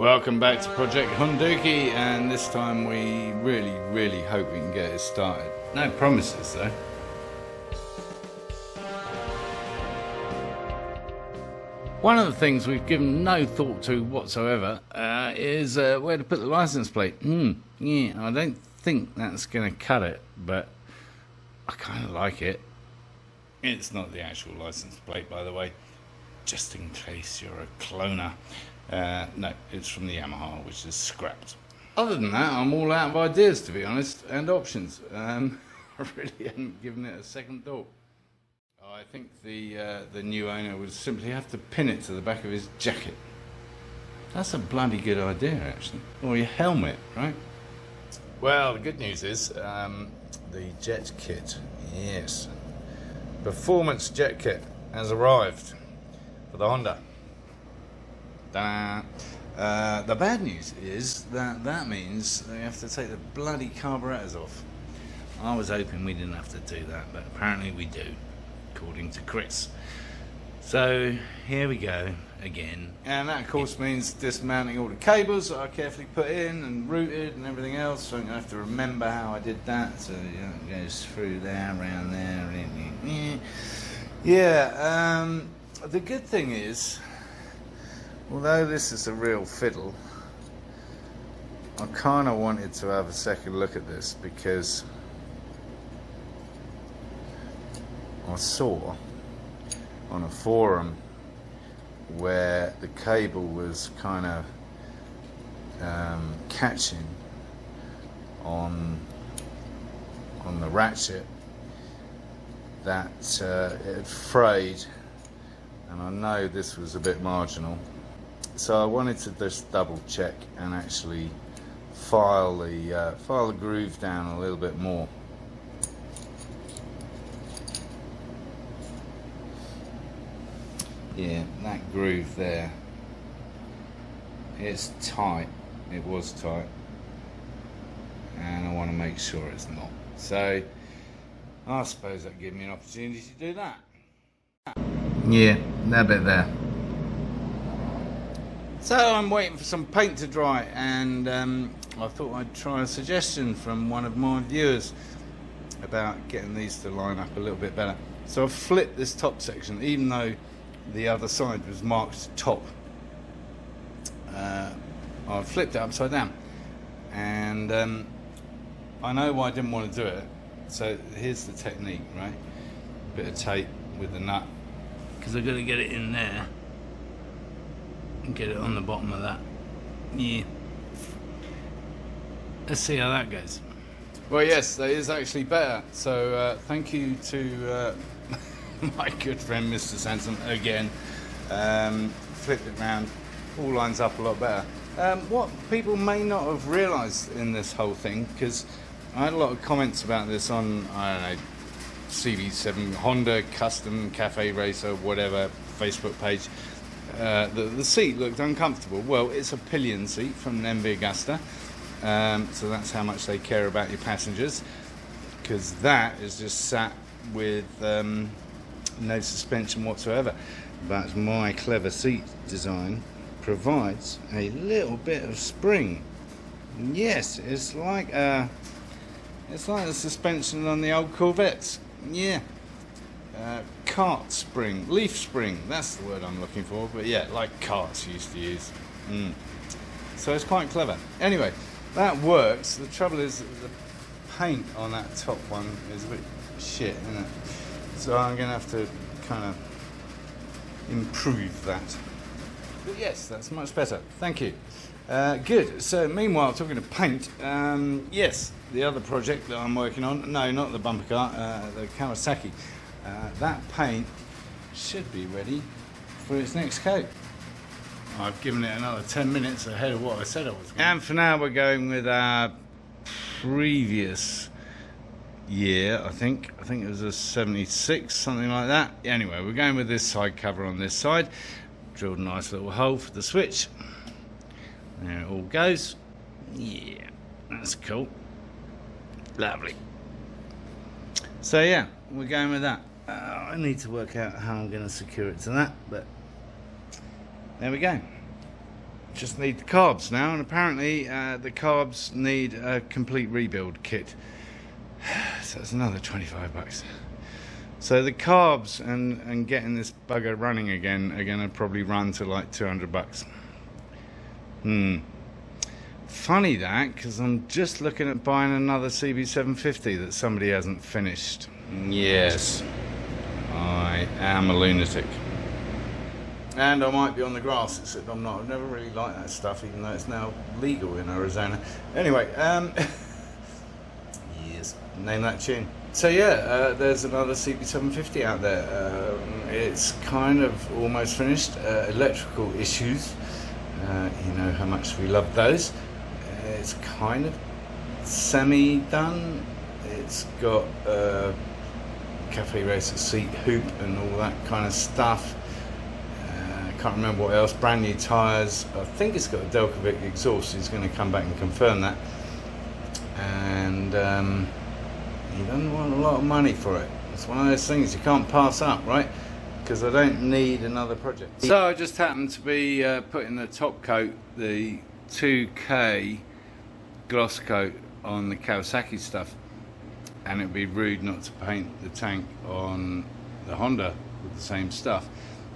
Welcome back to Project Honduki, and this time we really hope we can get it started. No promises though. One of the things we've given no thought to whatsoever is where to put the license plate. Yeah, I don't think that's going to cut it, but I kind of like it. It's not the actual license plate, by the way, just in case you're a cloner. No, it's from the Yamaha, which is scrapped. Other than that, I'm all out of ideas, to be honest, and options. I really haven't given it a second thought. I think the new owner would simply have to pin it to the back of his jacket. That's a bloody good idea, actually. Or your helmet, right? Well, the good news is the jet kit. Yes. Performance jet kit has arrived for the Honda. The bad news is that means they have to take the bloody carburetors off. I was hoping we didn't have to do that, but apparently we do, according to Chris. So here we go again, and that of course means dismounting all the cables that I carefully put in and routed and everything else. So I'm gonna have to remember how I did that. So it goes through there, around there. Yeah. The good thing is, although this is a real fiddle, I kind of wanted to have a second look at this because I saw on a forum where the cable was kind of catching on the ratchet, that it had frayed, and I know this was a bit marginal. So I wanted to just double check and actually file the groove down a little bit more. Yeah, that groove there, it's tight. It was tight, and I want to make sure it's not. So I suppose that gives me an opportunity to do that. Yeah, that bit there. So I'm waiting for some paint to dry, and I thought I'd try a suggestion from one of my viewers about getting these to line up a little bit better. So I've flipped this top section, even though the other side was marked top. I've flipped it upside down, and I know why I didn't want to do it. So here's the technique, right? A bit of tape with the nut, because I've got to get it in there and get it on the bottom of that. Yeah. Let's see how that goes. Well, yes, that is actually better. So thank you to my good friend Mr. Sanson again. Flipped it round, all lines up a lot better. What people may not have realised in this whole thing, because I had a lot of comments about this on, I don't know, CB7 Honda Custom Cafe Racer, whatever, Facebook page. The seat looked uncomfortable. Well, it's a pillion seat from an MV Agusta, so that's how much they care about your passengers, because that is just sat with no suspension whatsoever. But my clever seat design provides a little bit of spring. Yes, it's like the suspension on the old Corvettes. Yeah. Kart spring, leaf spring, that's the word I'm looking for, but yeah, like karts used to use. So it's quite clever. Anyway, that works. The trouble is that the paint on that top one is a bit shit, isn't it? So I'm going to have to kind of improve that. But yes, that's much better. Thank you. Good. So meanwhile, talking of paint, yes, the other project that I'm working on, no, not the bumper car, the Kawasaki. That paint should be ready for its next coat. I've given it another 10 minutes ahead of what I said I was going to. And for now we're going with our previous year, I think it was a 76, something like that. Anyway, we're going with this side cover on this side. Drilled a nice little hole for the switch. There it all goes. Yeah, that's cool. Lovely. So yeah, we're going with that. I need to work out how I'm going to secure it to that, but there we go. just need the carbs now, and apparently the carbs need a complete rebuild kit. So that's another 25 bucks. So the carbs and getting this bugger running again are going to probably run to like 200 bucks. Funny that, because I'm just looking at buying another CB750 that somebody hasn't finished. Yes, I am a lunatic. And I might be on the grass, except I'm not. I've never really liked that stuff, even though it's now legal in Arizona. Anyway, yes, name that tune. So yeah, there's another CB750 out there. It's kind of almost finished. Electrical issues, you know how much we love those. It's kind of semi-done. It's got a Cafe Racer seat hoop and all that kind of stuff. Can't remember what else. Brand new tyres. I think it's got a Delcovic exhaust. He's going to come back and confirm that. And he doesn't want a lot of money for it. It's one of those things you can't pass up, right? Because I don't need another project. So I just happened to be putting the top coat, the 2K gloss coat on the Kawasaki stuff, and it'd be rude not to paint the tank on the Honda with the same stuff.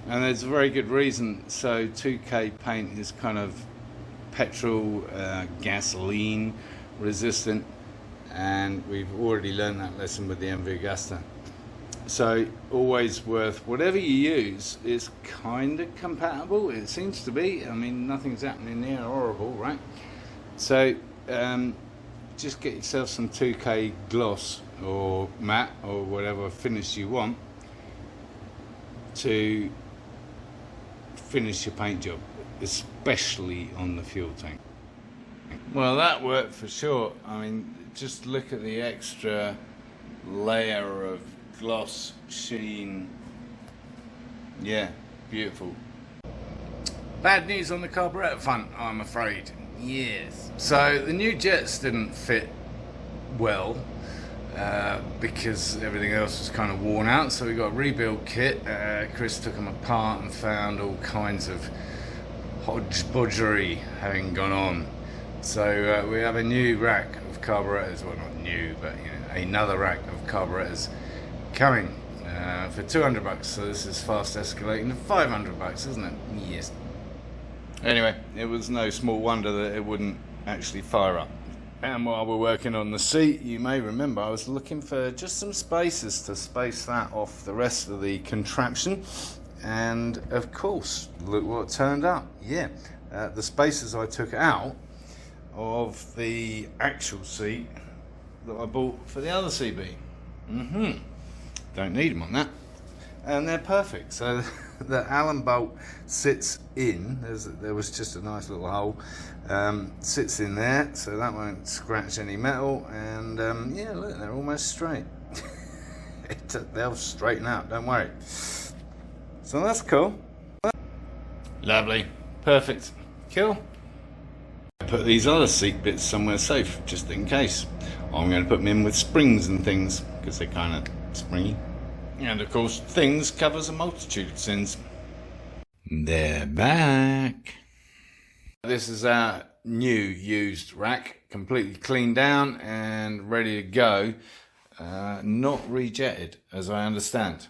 And there's a very good reason. So 2K paint is kind of petrol, gasoline resistant, and we've already learned that lesson with the MV Agusta. So always worth, whatever you use is kind of compatible, it seems to be. I mean, nothing's happening here horrible, right? So just get yourself some 2K gloss or matte or whatever finish you want to finish your paint job, especially on the fuel tank. Well, that worked for sure. I mean, just look at the extra layer of gloss sheen. Yeah, beautiful. Bad news on the carburetor front, I'm afraid. Yes. So the new jets didn't fit well because everything else was kind of worn out. So we got a rebuild kit. Chris took them apart and found all kinds of hodgepodgery having gone on. So we have a new rack of carburetors. Well, not new, but you know, another rack of carburetors coming for 200 bucks. So this is fast escalating to 500 bucks, isn't it? Yes. Anyway, it was no small wonder that it wouldn't actually fire up. And while we're working on the seat, you may remember I was looking for just some spaces to space that off the rest of the contraption. And of course, look what turned up. Yeah, the spaces I took out of the actual seat that I bought for the other CB. Don't need them on that. And they're perfect. So the Allen bolt sits in. There was just a nice little hole. Sits in there, so that won't scratch any metal. And yeah, look, they're almost straight. They'll straighten out, don't worry. So that's cool. Lovely. Perfect. Cool. Put these other seat bits somewhere safe, just in case. I'm going to put them in with springs and things, because they're kind of springy. And of course, things covers a multitude of sins. They're back. This is our new used rack, completely cleaned down and ready to go. Not rejetted, as I understand.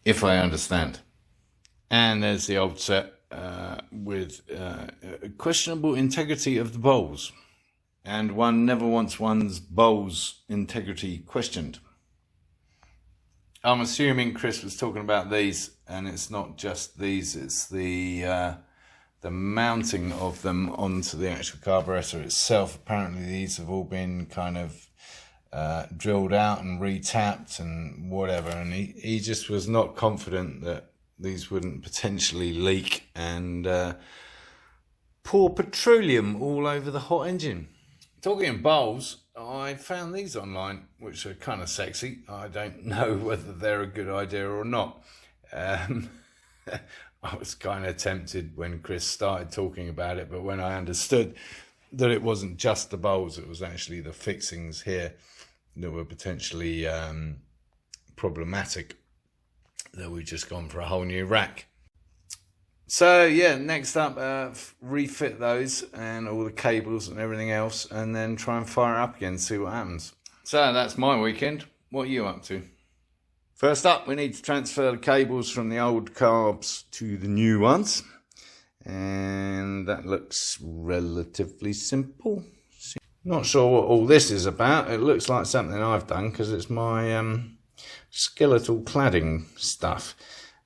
If I understand. And there's the old set with questionable integrity of the bowls. And one never wants one's bowls integrity questioned. I'm assuming Chris was talking about these, and it's not just these, it's the mounting of them onto the actual carburetor itself. Apparently these have all been kind of drilled out and retapped and whatever, and he just was not confident that these wouldn't potentially leak and pour petroleum all over the hot engine. Talking of bowls, I found these online, which are kind of sexy. I don't know whether they're a good idea or not. I was kind of tempted when Chris started talking about it, but when I understood that it wasn't just the bowls, it was actually the fixings here that were potentially problematic, that we've just gone for a whole new rack. So yeah, next up, refit those and all the cables and everything else, and then try and fire it up again, see what happens. So that's my weekend. What are you up to? First up, we need to transfer the cables from the old Carbs to the new ones, and that looks relatively simple. Not sure what all this is about. It looks like something I've done because it's my skeletal cladding stuff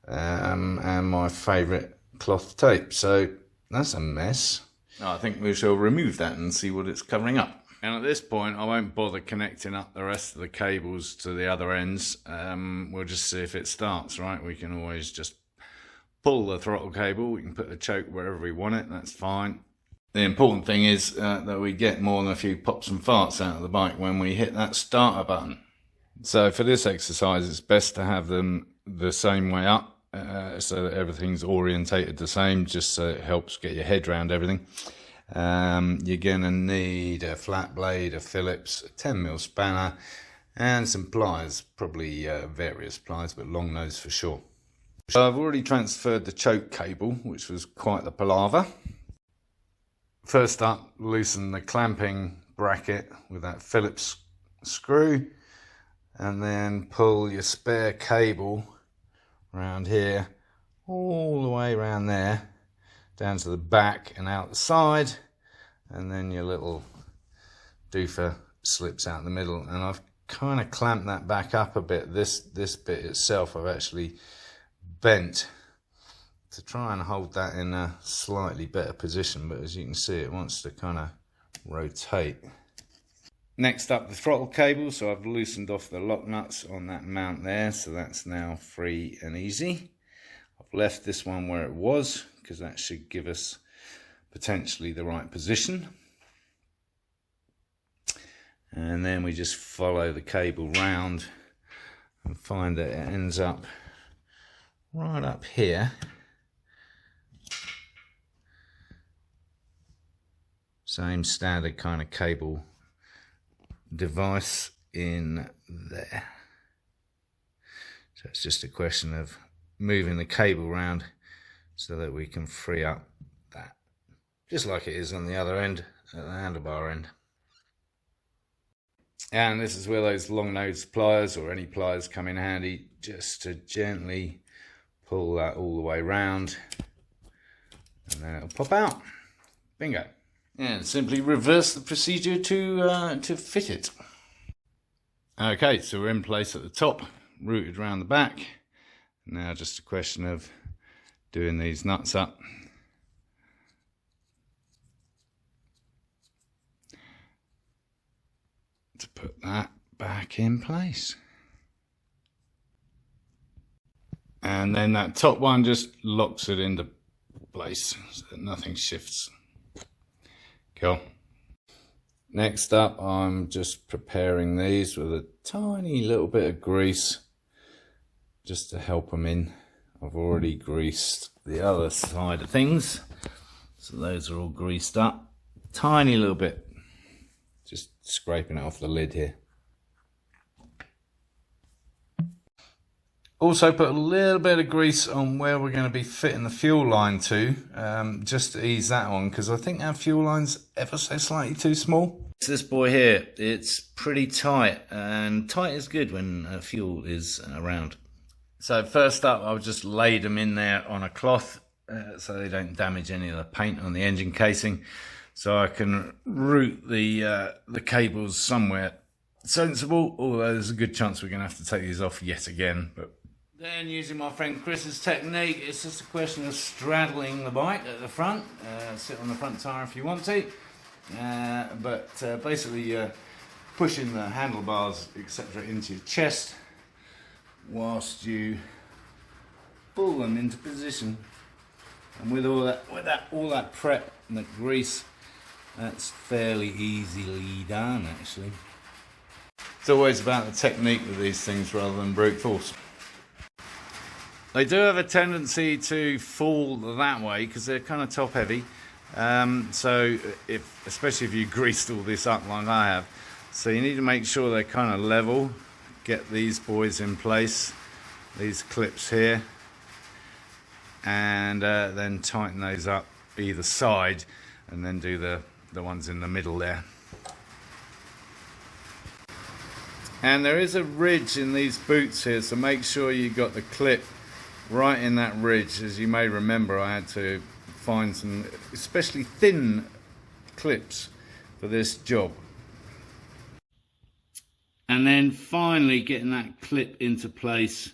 and my favourite cloth tape. So that's a mess. I think we shall remove that and see what it's covering up. And at this point, I won't bother connecting up the rest of the cables to the other ends. We'll just see if it starts, right? We can always just pull the throttle cable. We can put the choke wherever we want it. That's fine. The important thing is that we get more than a few pops and farts out of the bike when we hit that starter button. So for this exercise, it's best to have them the same way up. So that everything's orientated the same, just so it helps get your head around everything. You're going to need a flat blade, a Phillips, a 10mm spanner, and some pliers, probably various pliers, but long nose for sure. So I've already transferred the choke cable, which was quite the palaver. First up, loosen the clamping bracket with that Phillips screw, and then pull your spare cable around here, all the way around there, down to the back and out the side, and then your little doofer slips out the middle. And I've kind of clamped that back up a bit. This bit itself I've actually bent to try and hold that in a slightly better position, but as you can see, it wants to kind of rotate. Next up, the throttle cable. So I've loosened off the lock nuts on that mount there, so that's now free and easy. I've left this one where it was because that should give us potentially the right position. And then we just follow the cable round and find that it ends up right up here. Same standard kind of cable device in there. So it's just a question of moving the cable around so that we can free up that, just like it is on the other end, at the handlebar end. And this is where those long nose pliers or any pliers come in handy, just to gently pull that all the way round, and then it'll pop out. Bingo. And simply reverse the procedure to fit it. Okay, so we're in place at the top, routed around the back. Now just a question of doing these nuts up. To put that back in place. And then that top one just locks it into place so that nothing shifts. Cool. Next up, I'm just preparing these with a tiny little bit of grease just to help them in. I've already greased the other side of things, so those are all greased up. Tiny little bit, just scraping it off the lid here. Also put a little bit of grease on where we're going to be fitting the fuel line to, just to ease that on, because I think our fuel line's ever so slightly too small. It's this boy here, it's pretty tight, and tight is good when fuel is around. So first up, I've just laid them in there on a cloth so they don't damage any of the paint on the engine casing, so I can route the cables somewhere sensible, although there's a good chance we're going to have to take these off yet again. But then, using my friend Chris's technique, it's just a question of straddling the bike at the front. Sit on the front tyre if you want to, but basically pushing the handlebars etc. into your chest whilst you pull them into position. And with all that prep and the grease, that's fairly easily done actually. It's always about the technique with these things rather than brute force. They do have a tendency to fall that way because they're kind of top heavy. So especially if you greased all this up like I have, so you need to make sure they're kind of level. Get these boys in place, these clips here, and then tighten those up either side, and then do the ones in the middle there. And there is a ridge in these boots here, so make sure you got the clip right in that ridge. As you may remember, I had to find some especially thin clips for this job. And then finally getting that clip into place,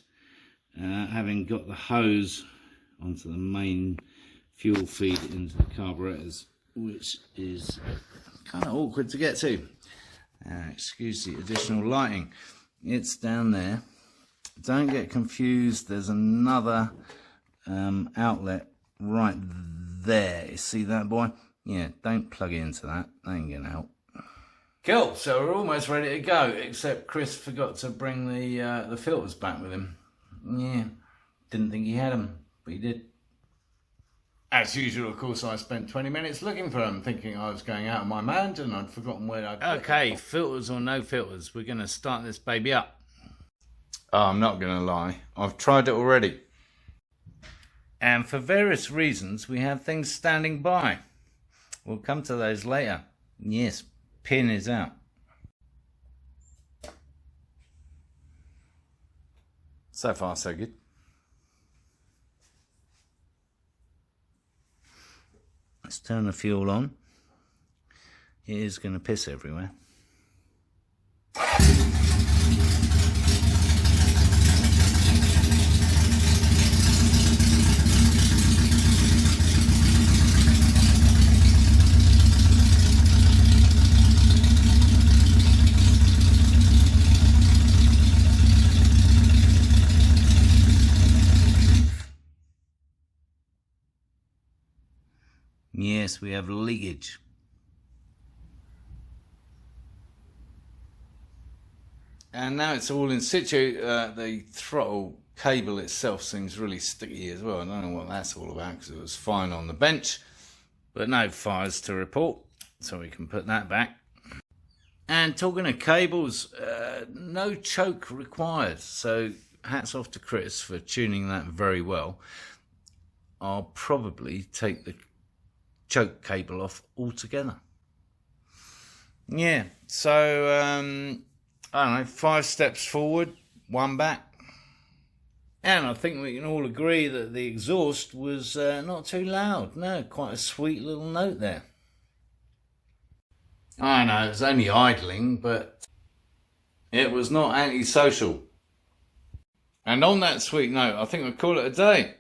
having got the hose onto the main fuel feed into the carburetors, which is kind of awkward to get to. Excuse the additional lighting. It's down there. Don't get confused, there's another outlet right there. You see that, boy? Yeah, don't plug it into that. That ain't gonna help. Cool, so we're almost ready to go, except Chris forgot to bring the filters back with him. Yeah, didn't think he had them, but he did. As usual, of course, I spent 20 minutes looking for them, thinking I was going out of my mind and I'd forgotten where I'd put them. Okay, filters or no filters, we're going to start this baby up. Oh, I'm not going to lie, I've tried it already. And for various reasons, we have things standing by. We'll come to those later. Yes, pin is out. So far, so good. Let's turn the fuel on. It is going to piss everywhere. Yes, we have leakage. And now it's all in situ. The throttle cable itself seems really sticky as well. I don't know what that's all about because it was fine on the bench, but no fires to report, so we can put that back. And talking of cables, no choke required, so hats off to Chris for tuning that very well. I'll probably take the choke cable off altogether. Yeah, so I don't know, 5 steps forward, 1 back. And I think we can all agree that the exhaust was not too loud. No, quite a sweet little note there. I know, it was only idling, but it was not antisocial. And on that sweet note, I think we'll call it a day.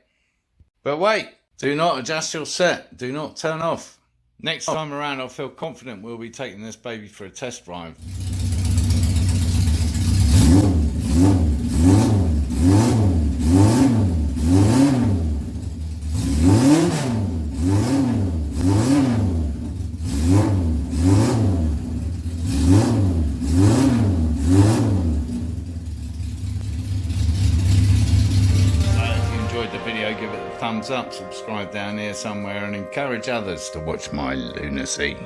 But wait, do not adjust your set. Do not turn off. Next time around, I'll feel confident we'll be taking this baby for a test drive. Give it a thumbs up, subscribe down here somewhere, and encourage others to watch my lunacy.